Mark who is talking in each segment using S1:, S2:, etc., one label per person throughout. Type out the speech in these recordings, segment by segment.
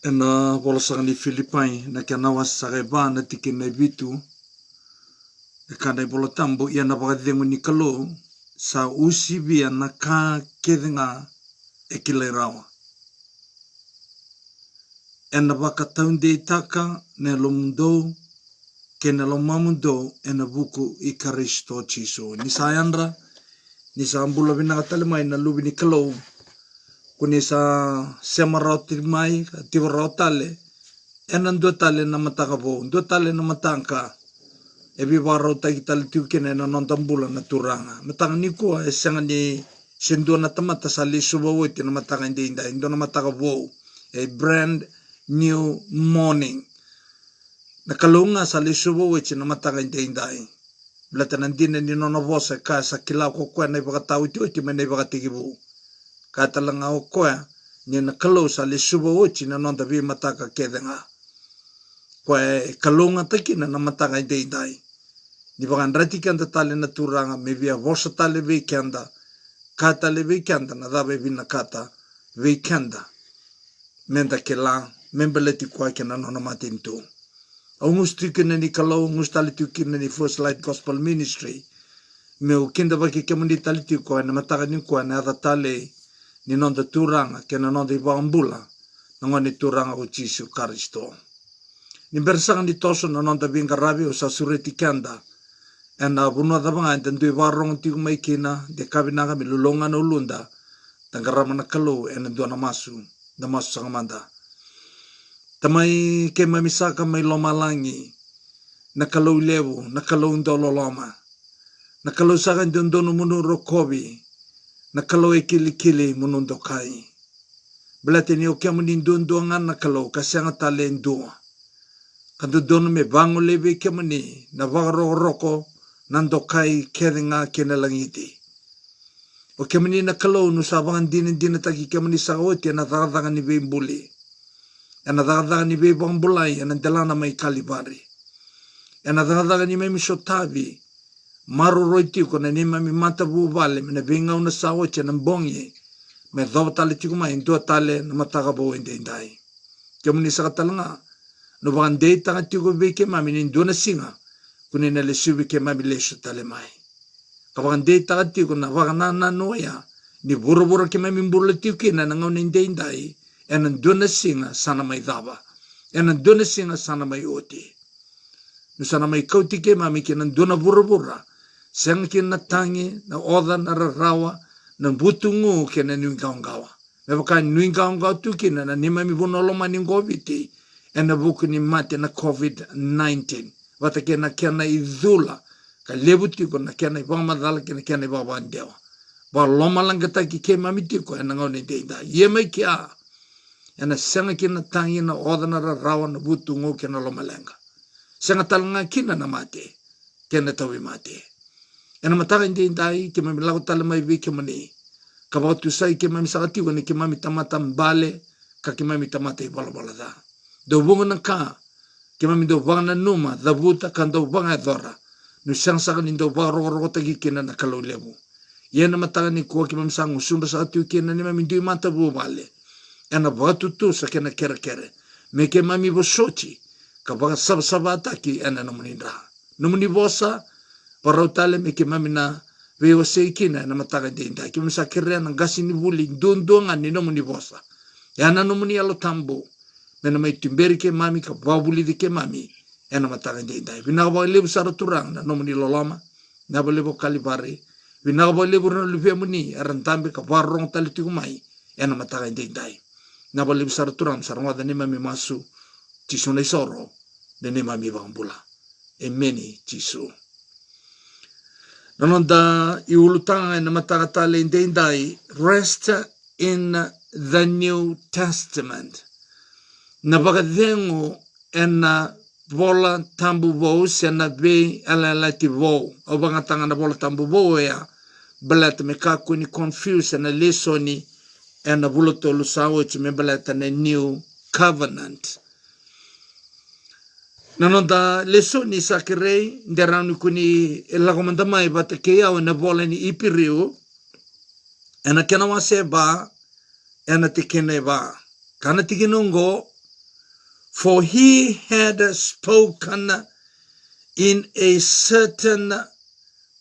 S1: na bolasang ni Philippine na kanawas sa kaiba na tikin na bitu e kanay bolatambo iya na bakadengo ni kalo sa usibi na ka kedenga e kilerawa e na bakataunde itaka ne lomundo ke na lomamundo e na buku i Karisto Chiso ni sayandra ni sa ambula binakatalimay na lubi ni kalo kuni sa semarauti mai tiwarotale enan dua tale na matakabo dua tale na matangka ebi baro ta kita litukene na nontambula na turanga matang ni ko esanga ni sendo na tamata sali subawote na matanga inda indo na matakabo a brand new morning na kalunga sali subawote na matanga inda blatan ndine ni nona vosa ka sa kila ko kwa na bakataw ti mena bakatigibu kata lang ako kwa ni na kalo sa lisuba uchi na nonda vi mataka kedenga kwa kalunga takina na mataka idai di bagan ratikan ta tale na turanga me via vosa tale weekenda kata le weekenda na dabe vina kata weekenda menda kela membeleti kwa kena nona matintu ungustikin ni kalo ngustalitin ni First Light Gospel Ministry me ukinda baki kemundi taliti kwa na mataka ni kwa na tale ni nonda turanga ke na nonda ibambula ngoni turanga o Jesu Kristo ni bersang ni toso na nonda binga rabi o sa sureti kanda ena bunwa da banga ndu barong ti mai kina de kabina ga milulonga no lunda tangarama na kalo ena do na masu sangamanda tamai ke mamisaka mai lomalangi na kalo lewu na kalo ndololoma na kalo saga ndono munu rokobi na kalo e kili munundo kai. Belate ni o kia muni ndondoangan na kalo kasyanga tale ndua. Kanto dono me bango lebe kia muni na wagaro roko nando kai keringa kena langiti. O kia muni na kalo nusabangan dina taki kia muni sa oti na thakathaga ni beimbuli. Na thakathaga ni beibambulai na delana mai kalibari. Na thakathaga ni mai misotavi. Maru roiti ko na nima mi mata vale me na vinga una sawo che na mbongi me dhaw tale tiku mai ndo tale na mataka bo inde indai ke muni sa katalanga no bande tanga tiku be ke mami ni ndo na singa kuni na le subi ke mami le tale mai ka bande tanga tiku na wagana na noya ni buru ke mami mburu tiku na ngau ni inde indai en ndo na singa sana mai dhaba en ndo na singa sana mai oti no sana mai kauti ke mami ke na ndo na buru Seng kina tangi na oda na rarawa na butungu kena nuingaungawa. Mebaka nuingaungawa tu kina na nima mi bunoloma ni ngobiti ena buku ni mate na COVID-19. Wata kena kena idhula ka lebuti ko na kena ipamadhala kena ipabandewa. Ba loma lang kataki ke mamiti ko ena ngau ni deida. Yemai kia ena senga kina tangi na oda na rarawa na butungu kena loma lenga. Senga talanga kina na mate kena tawi mate. Ena mataka hindi indai ke mami lau tala mai vike mani. Kabau tu sai ke mami sakati wani ke mami tamata mbale ka ke mami tamata i bala da. Do bunga na ka ke mami do banga na numa da buta kan do banga dora. Nu sang saka ni do banga rogo tagi kena na kalau lebu. Yena mataka ni kuwa ke mami sang usunda sakati kena ni mami dui mata bu bale. Ena batu tu sa kena kere. Me ke mami bosochi ka baga saba ataki ena namuni ndra. Namuni bosa parau tale me ke mami na veo seikina na mataka dinda ke misa kerea na gasi ni buli ndondonga ni nomu ni bosa ya na nomu ni alo tambo me na mai timberi ke mami ka babuli di ke mami ya na mataka dinda vina ba lebu sara turang na nomu ni lolama na ba lebu kalibari vina ba lebu na lupe muni arantambe ka barong tali tiku mai ya na mataka dinda na ba lebu sara turang sara ngada ni mami masu Jisu na isoro na ni mami bambula emeni Jisu. Nanonda iulutanga na matakatale indai rest in the New Testament. Na bagadengo ena bola tambu vou se na be alalati vou. O bangatanga na bola tambu vou ya belat me kaku ni confuse na lesoni ena buloto lusawo me belat na New Covenant. Nanonda leso ni sakirei nderanu kuni lakomanda mai bata kea na bola ni ipiriu ena kena wase ba ena tikene ba kana tikinungo For he had spoken in a certain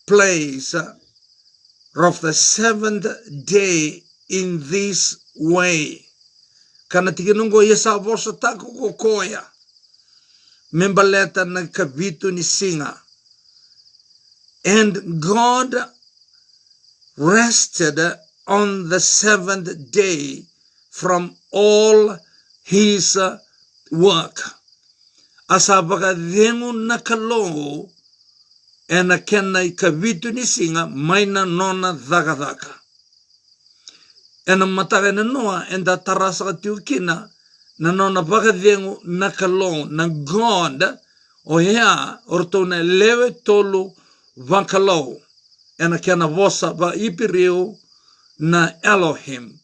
S1: place of the seventh day in this way. Kana tikinungo yesa vosa tako kokoya. Membaleta na kavitu ni singa. And God rested on the seventh day from all his work. Asabaga dengu nakalo ena kena ikavitu ni singa maina nona dhaka. Ena mataga na noa enda tarasa tiukina na nona baga dengu nakalo na God o hea orto na lewe tolu vakalo ena kena vosa va ipiriu na Elohim.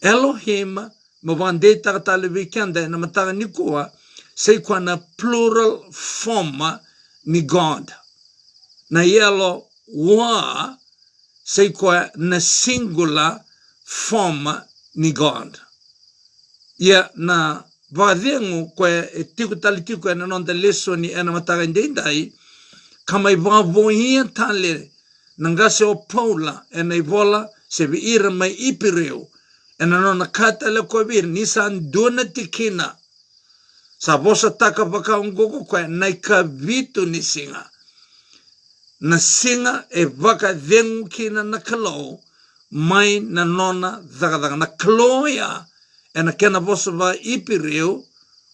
S1: Elohim mawande takatale vikenda na mataga nikua sei kwa na plural form ni God. Na yelo wa sei kwa na singular form ni God. Ya na vadhengu kwa tiku talitiku ya nanonda leso ni ena mataga ndendai kama ivavohia tale nangase o Paula ena ivola sebe ira mai ipireu ena nona kata le kovir nisan dona tikina sa vosa taka baka ungogo kwa naika vitu ni singa na singa e vaka dhengu kina na kalau mai na nona dhaka na kaloya ena kena vosa va ipireu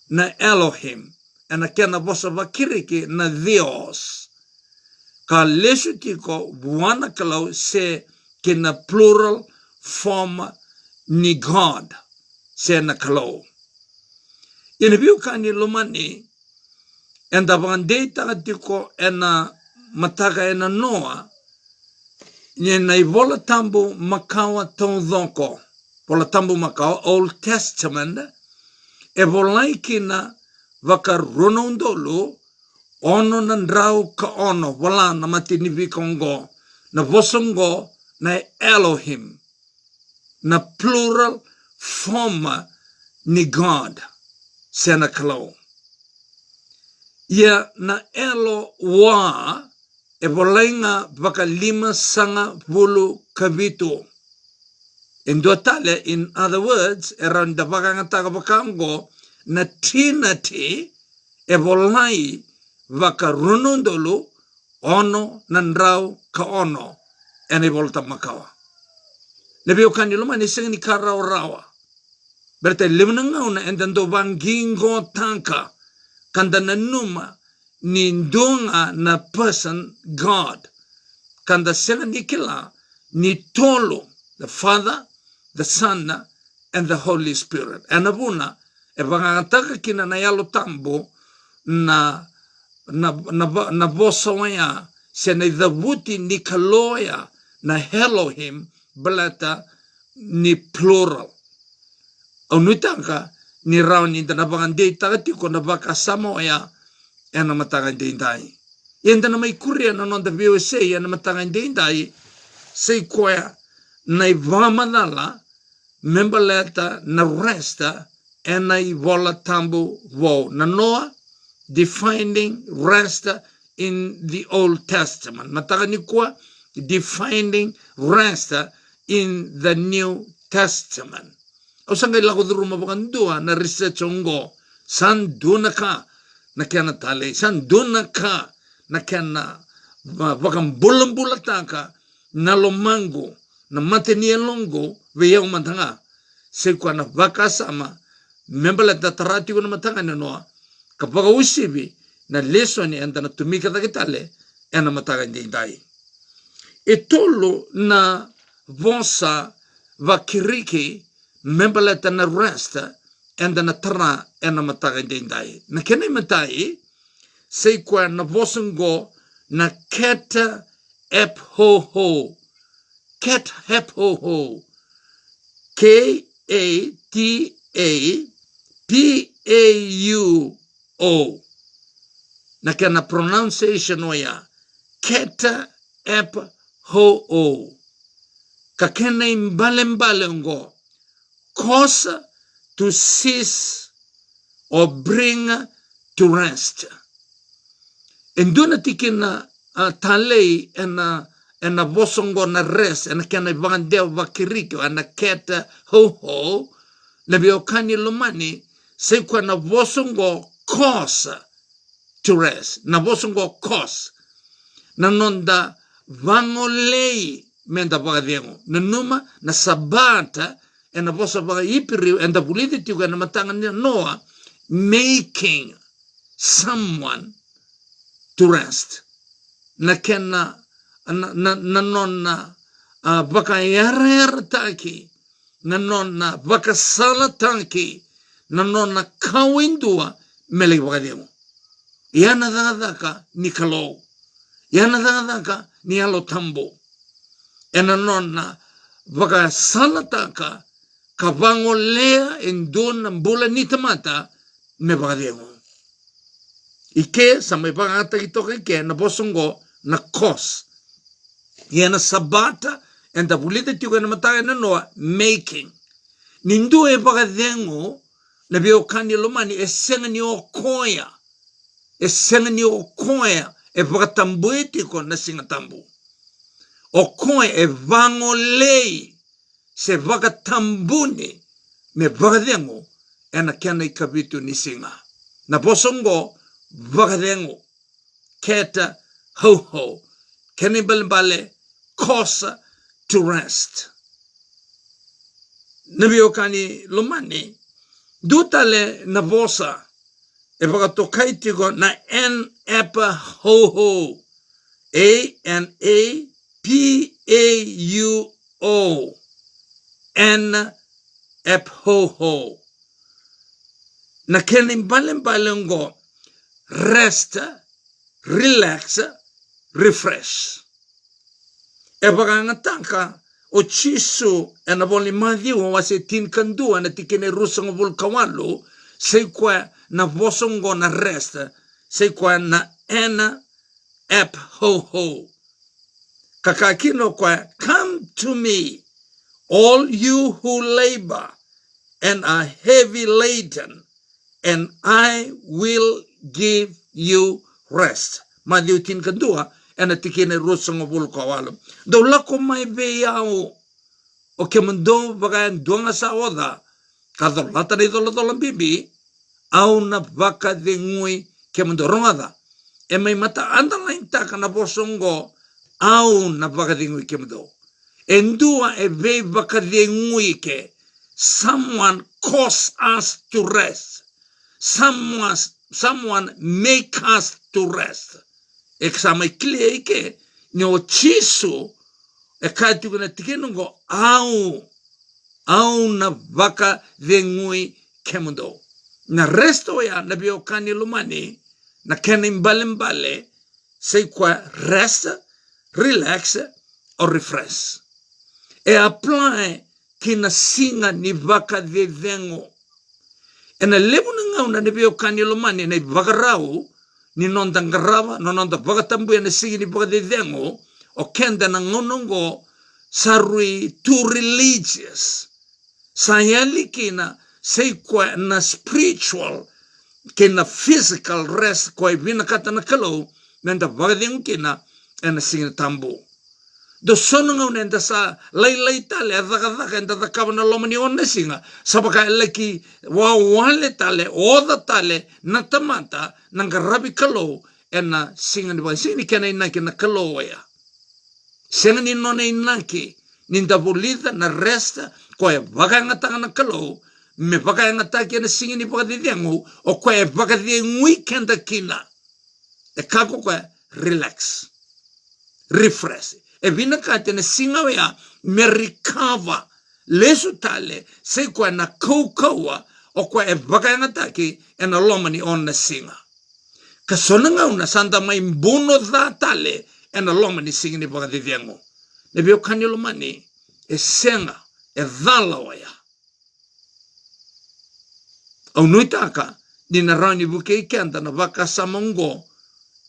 S1: na Elohim ena kena vosa va kiriki na Dios. Ka lesu tiko buana kalau se kena plural form ni God se na kalau. Ina biu kani lumani enda bandei tiko ena mataga ena noa na ivola tambu makawa tondoko vola tambu makawa Old Testament e volai kina vaka ronondolo ono na ndrau ka ono wala na matini vikongo na vosongo na Elohim na plural form ni God sena kalau. Ia na elo wa e volainga vaka lima sanga vulu kavitu. In duatale, in other words, around the vakangataga vakango na trinity e volai vaka runundolu ono nandrau ka ono ene volta makawa. Lebio kaniluma ni sengi karao rawa. Berte limnangauna endando vangingo tanka kanda nanuma ni ndunga na person God. Kanda sengi kila ni tolo the Father, the Son, and the Holy Spirit. Anabuna e vangataka kina na yalo tambo na vosa waya se na dhavuti ni kaloya na Elohim belata ni plural. Au nuitanga ni rauni na vangandei tagatiko na vaka samoya ena matagandei dai. Yenda na mai kuria na nonda VOC ena matagandei dai sei koya na ivamanala membaleta na resta ena ivola tambu vo na noa defining rest in the Old Testament. Mataganikuwa defining rest in the New Testament. O sangay lako duruma bakandua na research ongo san duna ka na kena tale san duna ka na kena bakang bulang-bulataka na lomango na matenia longo veyaw matanga sekwa na vakasama membala datarati ko na matanga noa kapag usibi na lesson ni anda na tumika takitale ena mataga ndai etolo na vosa vakiriki membala na rest anda na tara ena mataga ndai na kene matai sekwa na vosengo na keta ep ho ho ket hep ho ho K-A-T-A-P-A-U-O na kena pronunciation oya keta ep ho ho ka kena imbale ngo cause to cease or bring to rest. And do not take in talei and a bosongo na rest and can a vandel vakiriko and a cat ho lebiokani lumani se kwa na bosongo cause to rest. Na bosongo cause na nonda vangolei menda bagadiengo na numa na sabata and a bossa baga ipiri and the validity when matanga noa making someone to rest. Na kena na nonna baka yarer taki na nonna baka sala taki na nonna kawindua mele bagadiengo. Yana dadaka ni kalou. Yana dadaka ni alo tambo. Ena nonna baka salataka kavango lea endon mbula ni tamata me bagadiengo. Ike sa may pangata ito kay na bosongo na cause. Yana sabata and the validity ko na mataya na noa making. Nindu e bagadiengo na biokani lumani esenga ni okoya. Esenga ni okoya e bagatambuiti ko na singatambu. Okoya e vangolei se vagatambuni me vagadengo ena kiana ikabitu ni singa. Na bosongo vagadengo keta ho kenibale cause to rest. Nabiokani lumani dutale na bosa e vagatokaitigo na en epa ho ANAPAUO en ep ho na kenin balengo rest, relax, refresh. E bagangataka o chisu e na boli madhi o wase tin kandua na tikene rusang vulkawalo sei kwa na bosongo na rest sei kwa na en ep ho kakakino kwa come to me all you who labor and are heavy laden and I will give you rest. Matthew tin kadua ena tikine rusang vulkawalo do lako mai beyao o kemendo bagan donga sa oda kadol latari dolo bibi au na baka de ngui kemendo rongada e mai mata underline taka na bosongo au na baka de ngui kemendo endua e ve baka de ngui ke someone cause us to rest, someone make us to rest. Exame clear ke nyo chisu e katu na tikenungo au na baka de ngui kemendo na resto ya na biokani lumani na kenin balembale sei kwa rest, relax or refresh. E apply kina singa ni baka de vengo. E na lebu na ngau na biokani lumani na bagarau ni nonda ngarava no nonda bagatambu ya na singi ni baka de vengo o kenda na ngonongo sarui too religious. Sayali kina sei kwa na spiritual kina physical rest kwa ibina kata na kalau nenda bagadeng kina ena singa tambu. Do sono ngau nenda sa lai tale adaka enda dakaba na lomani onna singa sabaka eleki wale tale oda tale na tamata nanga rabi kalau ena singa ni singa kena inaki na kalau ya. Singa ni nona inaki ninda bolida na rest kwa bagangata na kalau me bagangata kena singa ni bagadidengu o kwa bagadidengu weekend kina e kako kwa relax refresh e vina kate na singa ya me recover lesu tale se kwa na kaukawa o kwa bagangata ki ena lomani on na singa kasonanga una santa mai mbono dha tale ena lomani singa ni bagadidengu ne bio kanyo lomani e senga e dhala waya. Au nuitaka ni na rani buke ikenda na waka samongo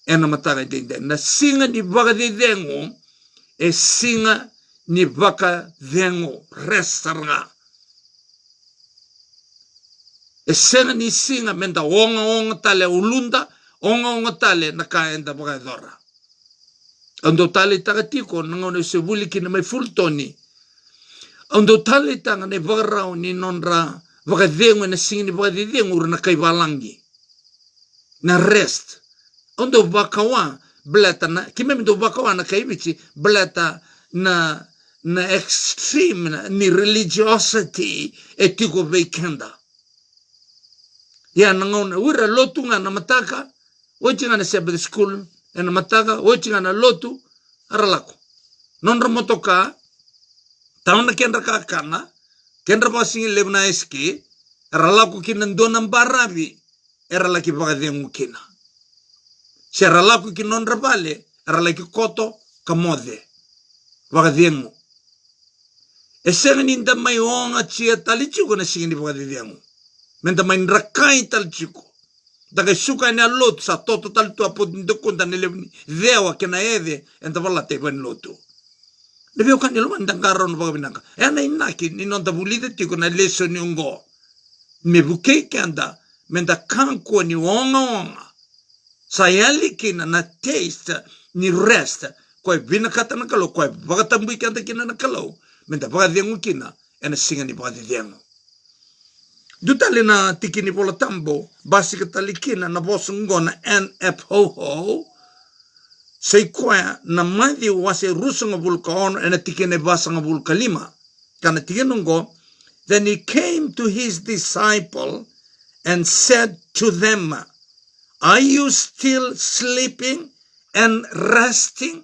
S1: e na matara dende. Na singa ni waka dengo e singa ni waka dengo restaranga. E senga ni singa menda onga tale ulunda, onga tale na kaenda bakadora. Ando tale tagatiko nangone se vuliki na may fultoni. Ando tale tanga ne bagarao ni nonra bakadengo na singa ni bakadengo ura na kaibalangi. Na rest. Ando bakawa bleta na, kimemendo bakawa na kaibichi bleta na extreme ni religiosity etiko beikenda. Ya nangone ura lotu nga na mataka, ochi nga na Sabbath school, na mataka, ochi nga na lotu, aralako. Nonra motoka, tauna kendra kakana, kendra pasingi lebna eski, aralako kinandona mbarabi, aralaki bakadengu kina. Si aralako kinonra bale, aralaki koto kamode, bakadengu. Esenga ninda may onga chia talichuko na singi bakadengu. Menta main rakai tal chico. Daga suka ni lot sa toto tal tu apo ndokunda nilevni dewa kena ede enta vala te ben lotu. Debio kan ni luan dangaro no baga binaka. Ana inaki ni non da bulide tiko na leso ni ungo. Me buke kanda menta kanko ni onga. Sayali kina na taste ni rest. Koi binakata na kalo koi baga tambui kanta kina na kalo. Menta baga dengu kina ena singa ni baga dengu. Dutali na tikini pola tambo, basi katalikina na bosungo na NF ho sei kwa na madi wase rusunga vulka ono ena tikine basanga vulka lima. Kana tikinungo, then he came to his disciple and said to them, are you still sleeping and resting?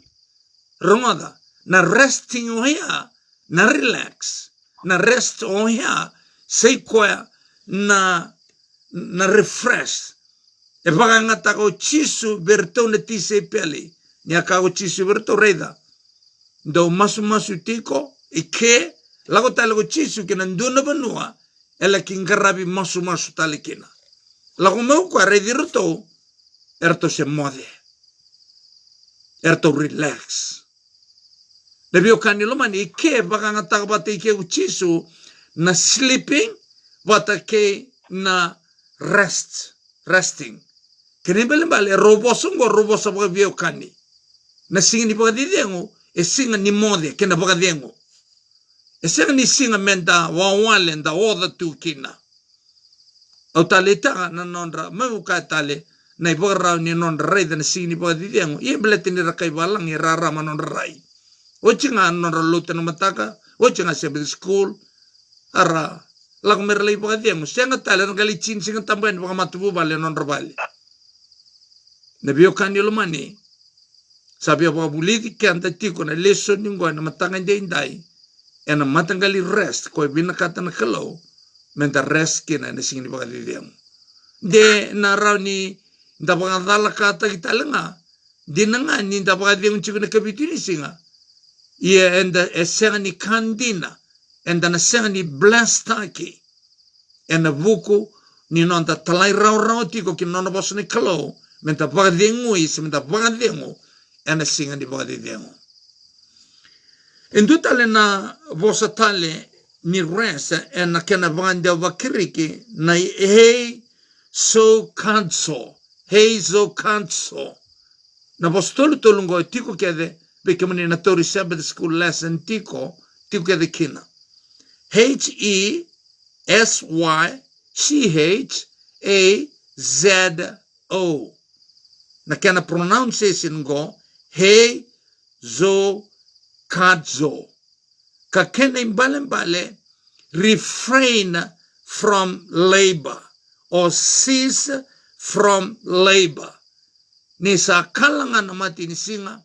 S1: Rungoda, na resting oya, na relax, na rest oya, sei kwa na refresh. E bagangata ko chisu berto na tise peli. Nia kako chisu berto reda. Do masu tiko ke lago tala ko chisu kina nduna banua ela kingarabi masu tali kina. Lago meu kwa redirto erto se mode. Erto relax. Lebio kanilo mani ke bagangata ko bate ke chisu na sleeping wata ke na resting. Kene bale robosungo robosa baka vio kani. Na singa ni baka didengo, e singa ni mode kena baka dengo. E singa ni singa menda wawale nda oda tu kina. Au tale taga na nonra, mabuka tale, na ibaka rao ni nonra rai na singa ni baka didengo. Ie belete ni rakai balang, i rarama nonra rai. Ochi nga nonra luta na mataka, ochi nga Sabbath school, ara, lagu merlai baka dengo. Senga tale, ngali chin singa tambayan baka matubu bale nonra bale. Nabio kani lumani, sabi apa buliti kanta tiko na leso ningo na matangan indai, ena matangali rest, koi binakata na kalau, menta rest kina na singin baka didiang. De na raw ni, nda baka dala kata kita lenga, di na nga, ni nda baka didiang chiko na kabitini singa, iya enda esenga ni kandina, enda na senga ni blastaki, ena buku, ni nonta talai raw tiko kinona boso ni kalau, menta baka dengo isi, menta baka dengo, ena singa ni baka dengo. Endu tale na vosa tale ni rest, ena kena baka ndeo bakiriki, na hei so kanso, na vosa tolungo tiko kede, beke mani na tori Sabbath school lesson tiko kede kina. Hesykchazo. Na kena pronunciation go, hezokatzo. Ka kena imbale refrain from labor or cease from labor. Ni sa kalangan na mati ni singa,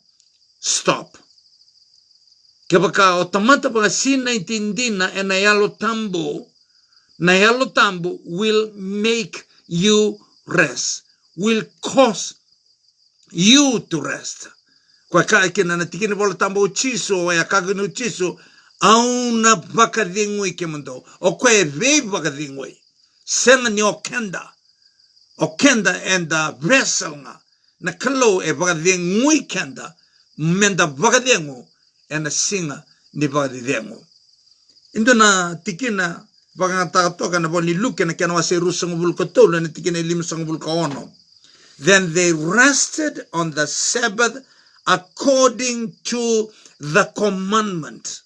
S1: stop. Kapaka otomata paka sina itindina na yalo tambo will make you rest, will cause you to rest. Kwa kina na tikini bola tambo uchiso o ya kagini uchiso au na baka dingwe kemundo o kwe vei baka dingwe senga ni okenda enda vessel na kalo e baka dingwe kenda menda baka dingu ena singa ni baka dingu. Indo na tikina Pangatato kana boni luke na kana wase rusang bulkotolo na tikine limsang bulkaono. Then they rested on the Sabbath according to the commandment.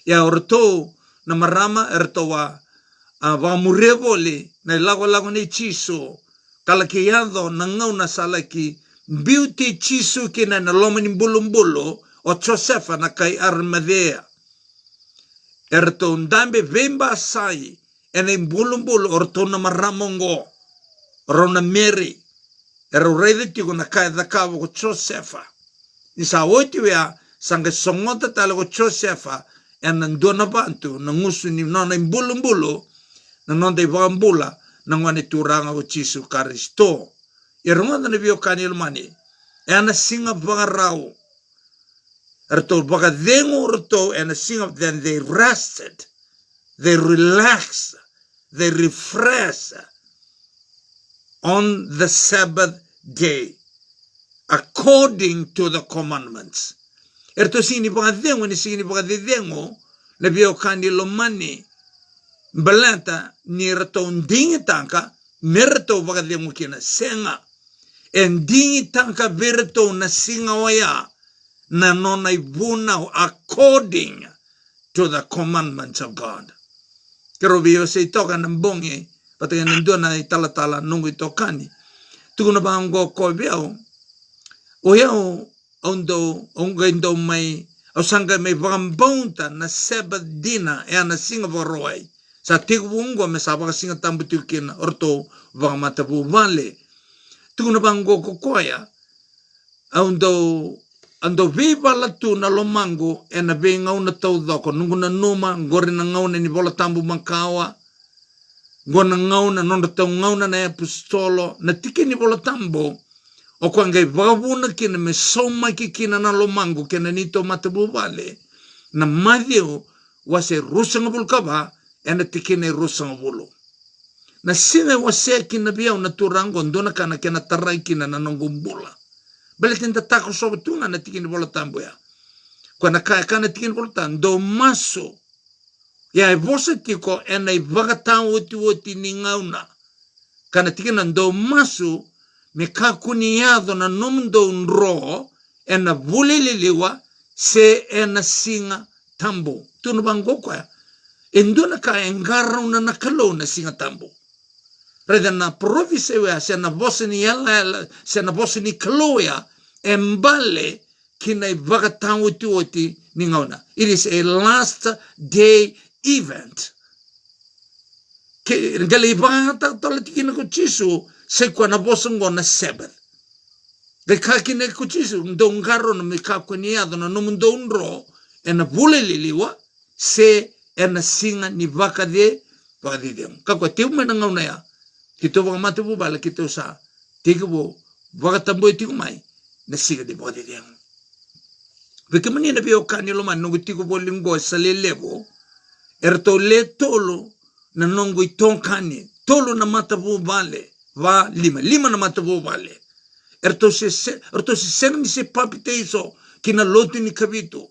S1: Ya orto na marama ertowa wa murevole na lago ni chiso kalakiyado na ngau na salaki beauty chiso kina na lomani bulumbolo o Josefa na kay Armadea. Erto ndambe vemba sai ene bulumbolo orto na maramongo rona Mary ero rede tiko na kaya dhakawa ko Josefa. Isa oiti wea sanga songota tala ko Josefa ena ndona bantu na ngusu ni nona imbulumbulu na nonda ibambula na ngwane turanga ko Chisu Karisto. Irunga na biyo kanil mani ena singa bangarao. Erto baka dengo erto ena singa then they rested. They relaxed. They refreshed on the Sabbath day, according to the commandments. Erto sini baka dengo ni sini baka dengo na biyo kanil mani balanta ni erto ndingi tanka merto baka dengo kina senga ndingi tanka verto na singa waya na nona ibuna according to the commandments of God. Kero biyo se itoka na mbonge patay nandun na italatala nungu itokani. Tukuna ba ang ko biyaw o yaw ongendo may o sangga may bakambonta na Sabbath dina na singa baroy sa tigwungwa may sabaka singa tambutukin orto bakamatabu vale. Tukuna ba ang ko koya ando viva la tu na lomango na be ngau na tau doko nungu na numa ngori na ngau na ni bola tambu makawa ngona ngau na nonda tau ngau na apostolo na tiki ni bola tambu o kwa ngai vavuna kina me soma kina na lomango kina nito matabu vale na madhio wase rusang bulkaba na tiki ni rusang bulu na sine wase kina biyaw na turango ndona kana kina taray kina na nongumbula. Balitin tatako so tunga na tikin bola tambo ya. Kwa na kaya kana tikin bola tambo do maso. Ya vosa tiko ena ivagatang uti ni ngauna. Kana tikin do maso me kakuniado na nomdo nro ena vulililiwa se ena singa tambo. Tuno bango kwa endona kaya engara una nakalo na singa tambo. Reda na province wea se na bosni yala se na bosni kaloya embale kina ivagatang uti ni ngauna. It is a last day event. Ke gali ivagata tola tikina ko Chisu se kwa na bosongo na Sabbath. De kakine ko Chisu ndongaro na mikakuniado na numundo unro ena vule liliwa se ena singa ni vaka de vakadidem. Kakwa tiuma na ngauna ya kito baka matabu bala kito sa tigo baka tamboy tigo mai na siga di baka didem. Bika mani na biyo kanilo man nungu tigo bolinggo sa lelevo erto le tolo na nungu itong kani tolo na matabu bale va lima na matabu bale erto si senang si papite iso kina loti ni kabito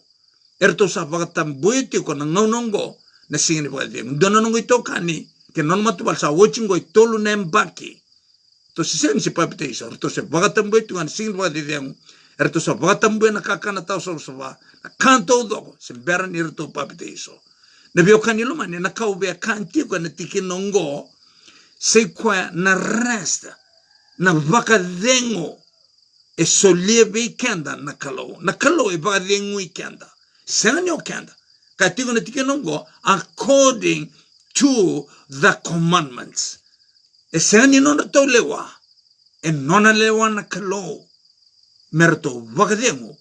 S1: erto sa baka tamboy tigo na ngaunongo na siga di baka didem. Dono nungu itong kani que non matubal sa watching go tolu nembaki to sisen si papite iso to se bagatambo tu an sing ba de erto sa bagatambo na kakana tao so ba na kanto do se beran irto papite iso na bio kanilo man na kaube kanti ko na tikinongo se kwa na resta na vakadengo e solieve kenda na kalo e vakadengo kenda senyo kenda katigo na tikinongo according to the commandments. E sani nona tau lewa. E nona lewa na kalo. Merto vakadengo.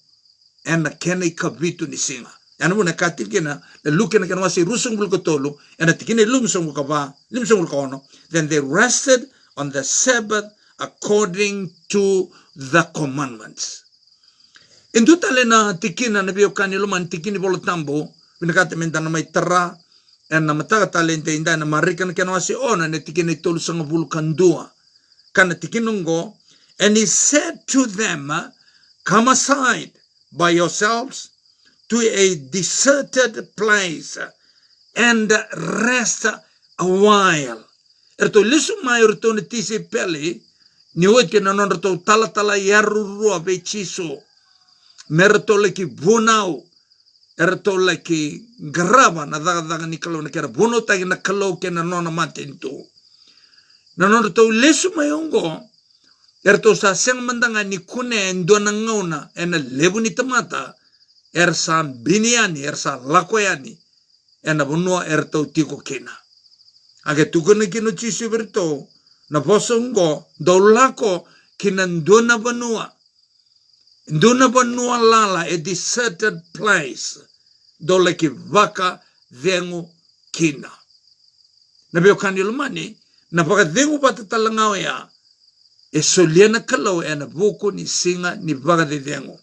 S1: E na kena ikavitu ni singa. Yana muna katil kena. Le luke na kena wasi rusong bulkotolo. E na tikine lumsong bulkaono. Then they rested on the Sabbath according to the commandments. Indu tale na tikina na biyo kanilo man tikini bolo tambo. Pinakata menta na may tara. En na mataga talente inda na marikan kena wasi ona ne tikine tolu sanga vulkandua. Kana tikinungo. And he said to them, come aside by yourselves to a deserted place and rest a while. Erto lesu mai erto ne tise pele, ni oit ke nanon erto tala yarurua ve chiso. Merto leki bunau, erto leki grava na daga ni kalau na kera buno tagi na kalau ke nanona matintu. Nanon erto lesu mai ongo, erto sa seng mandanga ni kune endona ngauna, ena lebu ni tamata, ersa biniani, ersa lakoyani, ena bunua erto tiko kena. Age tukuna kino chisu berto, na posongo, daulako kina ndona banua. Ndona banua lala a deserted place. Dole ki vaka vengu kina. Na beo kani lumani, na vaka vengu bata talangao ya, e soliana kalau e na buku ni singa ni vaka de vengu.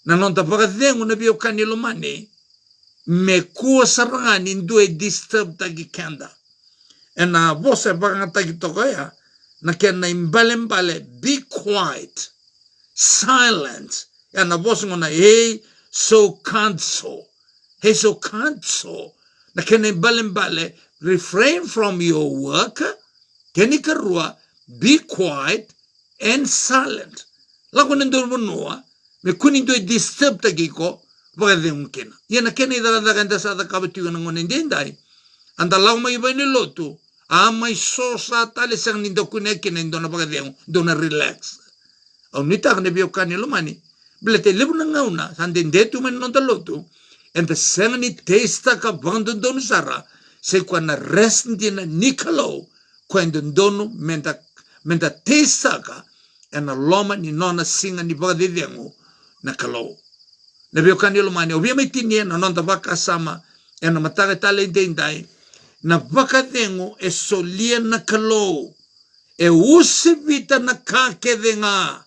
S1: Na nonta vaka vengu na beo kani lumani, me kua sarangani ndue disturb tagi kenda. Ena voce vaka tagi tokoya, na kena imbale, be quiet, silent. Ena voce ngona, hey, so cancel. Na kena imbale, refrain from your work, keni karua, be quiet and silent. Lako nendo bunua, me kuni ndoi disturb tagiko, vaka vengu kena. Yena kena idara enda sa kabatiwa na ngone ndendai, anda lau mai vai ni lotu, amai sosa tale sang nindo kuneke na indona pagadiang dona relax. Au nita kane bio kani lumani. Bilate lebu na ngauna sande ndetu man nonta lotu. And the sang ni testa ka bando donu sara se kwa na rest na nikalo kwa ndonu menta testa ka and loma ni nona singa ni pagadiang na kalo. Na bio kani lumani obviamente ni na nonta vaka sama and mataga tale ndendai. Na vakadengo e solia na kalo, e usivita na kakedenga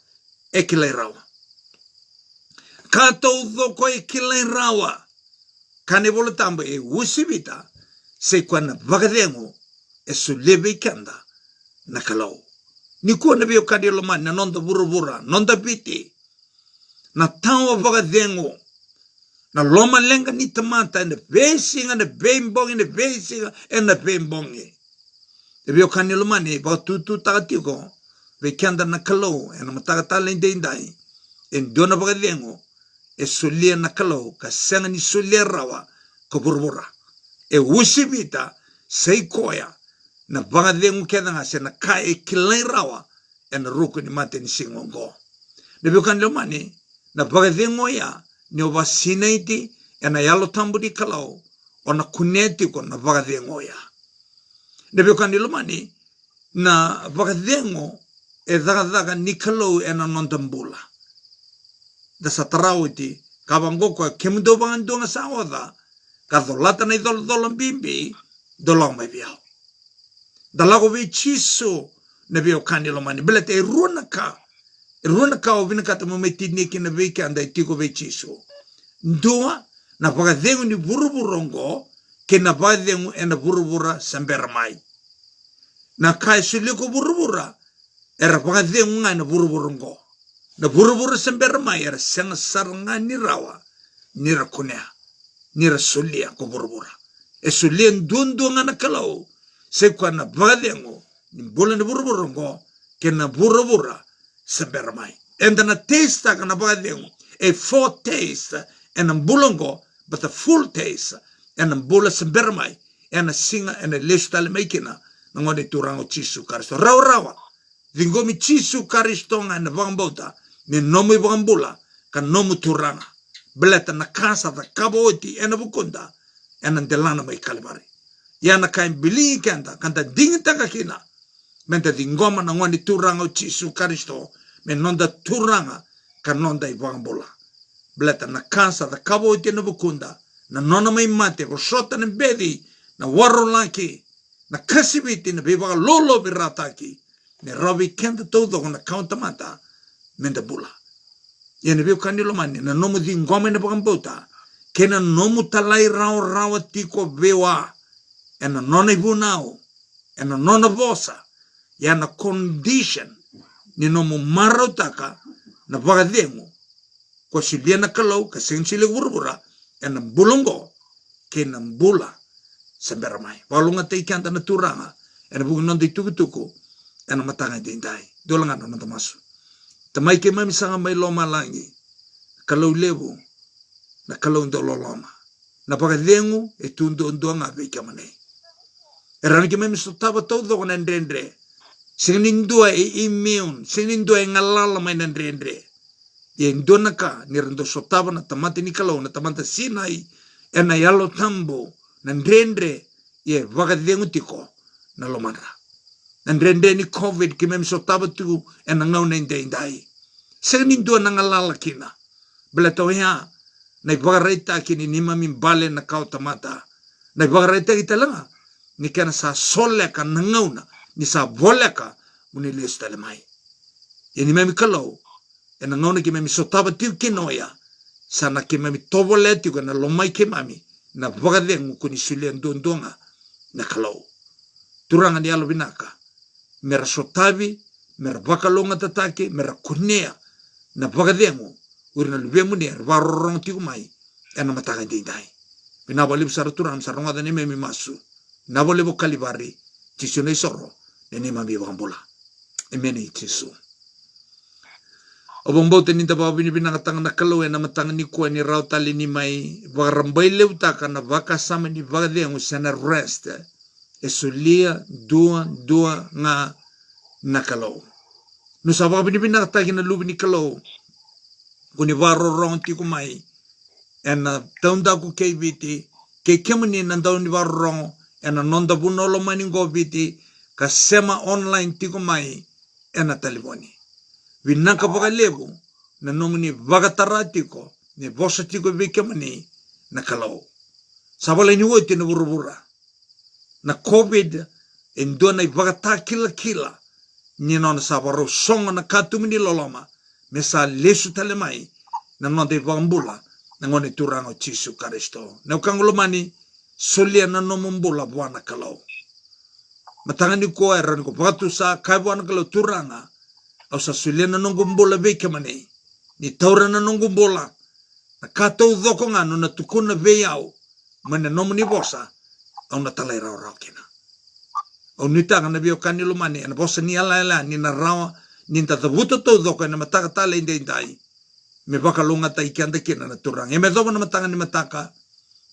S1: e kilairawa. Kato udhoko e kilairawa, kane bolo tambo e usivita, se kwa na vakadengo e solia vikanda na kalo. Ni kuwa na bio kadilo mani na nonda burubura, nonda piti, na tawa vakadengo, na loma lenga ni tamata ene vesinga ne bembong ene vesinga ene bembonge. Ebio kani lumani ba tutu tagatiko ve kanda na kalo ene matagatala indai en dona bagadengo e solia na kalo ka senga ni solia rawa ko burbura. E usibita sei koya na bagadengo kedanga se na kai kilai rawa ene ruku ni mate ni singongo. Ebio kani lumani na bagadengo ya ni oba sinaiti ena yalo tambudi kalau ona kuneti ko na vagadengo ya. Nebio kani lumani na vagadengo e daga ni kalau ena nontambula. Da satarauti kabangoko kemudo bangando nga saoda kadolata na idol bimbi dolong mai biao. Dalago vi chiso nebio kani lumani belete Runa kao vina kata mametini kina veki anda itiko vechiso. Ndua na pagadengu ni buruburongo kina pagadengu ena burubura samberamai. Na kai suliko burubura era pagadengu nga na buruburongo. Na burubura samberamai era senga saranga ni rawa nira kunea nira sulia ko burubura. E sulia ndundu nga na kalau sekwa na pagadengu ni bula ni buruburongo kina burubura samberamai. And then a taste kana bagadengo, a foretaste and a bulongo, but a full taste and a bula samberamai and a singer and a listale makina. Nangone turango chisu karisto. Rawa. Vingomi chisu karistonga and a vambota. Ni nomu vambula kan nomu turanga. Beleta na casa the kaboiti and a bukunda and a delana mai kalibari. Yana kain bili kanta dingita kina. Mente dingoma nangone turango chisu karisto. Me nonda turanga ka nonda I vambula. Bleta na kansa da kabo iti na bukunda. Na nona mai mate ko shota na bedi na waro laki. Na kasibiti na bibaga lolo birataki. Ne robi kenda todo na kaunta mata. Menda bula. Yene biu kanilo mani na nomu di ngome na bakambota. Kena nomu talai rawa tiko bewa. Ena nona ibunao. Ena nona vosa. Yana condition. Ni nomu marotaka na vagadengo ko silia na kalau ka sensile burbura ena bulongo ke na bula sembera mai. Walunga te ikianta na turanga, ena buku non te tuku, ena matanga te indai. Dolanga no tamasu. Tamai ke mami sanga mai loma langi, kalau lebu, na kalau ndololoma. Na pakadengu, e tundo ndonga vika manei. Erani ke mami sotaba todo con ndendre. Sinindua e immune, sinindua e ngalala mai ndendre. Ye ndonaka ni rendo sotaba na tamate ni kalau na tamata sinai ena yalo tambo na ndendre ye vakadengu tiko na lomara. Na ndendre ni COVID ke mami sotaba tu ena ngau na indai. Sinindua na ngalala kina. Bela tauhea na ibagareta kini ni mami bale na kau tamata. Na ibagareta kita langa ni kana sa soleka na ngauna ni sa voleka muni lius talemai. Ye ni mami kalau ena ngauna ki mami sotaba tiu kinoya sana ki mami tobole tiu kana lomai ke mami na vagadengu kuni sulian dondonga na kalau. Turanga ni alo binaka mera sotabi, mera bakalonga tatake, mera kunea na vagadengu urina lubemu ni varorong tiu mai ena mataka dindai. Bina bali besar turang sarong ada ni mami masu. Na bole bo kalibari tisune soro ni mami bambola. Emeni tisu. Obong bote ni taba bini bina katang na kalau ena matang ni kuan ni rau tali ni mai varambai leuta kana vaka sama ni vagadengu sana rest. Esulia dua nga na kalau. Nusaba bini bina katang na lubi ni kalau kuni varorong tiu mai ena taunda ku KBT ke kemuni na taun ni varorong ena nonda bunolo mani ngobiti ka sema online tiko mai ena telefoni. Vinaka baka lebu na nomini vagataratiko ni bosa tiko vikemani na kalau. Sabala ni wote na burubura. Na COVID endo na vagata kila ni non sabaro songa na katumini loloma mesa lesu telemai na nonde vambula na ngone turango Jesu Kristo. Na ukangulomani solia na nomumbula buana kalau. Matangani ko eran ko batu sa kai buana kalau turanga. Au sa solia na nongumbola veke mane. Ni taura na nongumbola. Na katou dhoko ngano na tukuna veyau. Mana nomuni bosa. Au na talai rau kena. Au nitanga na bio kanilo mane. Na bosa ni ala ni na rawa. Ni tatavuto tau dhoko na mataka tala indai. Me bakalunga ta ikianda kena na turanga. E me dhoko na matanga ni mataka.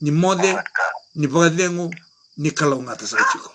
S1: Ni mode. Ni vagadengu. Ni kalau ngata sa chiko.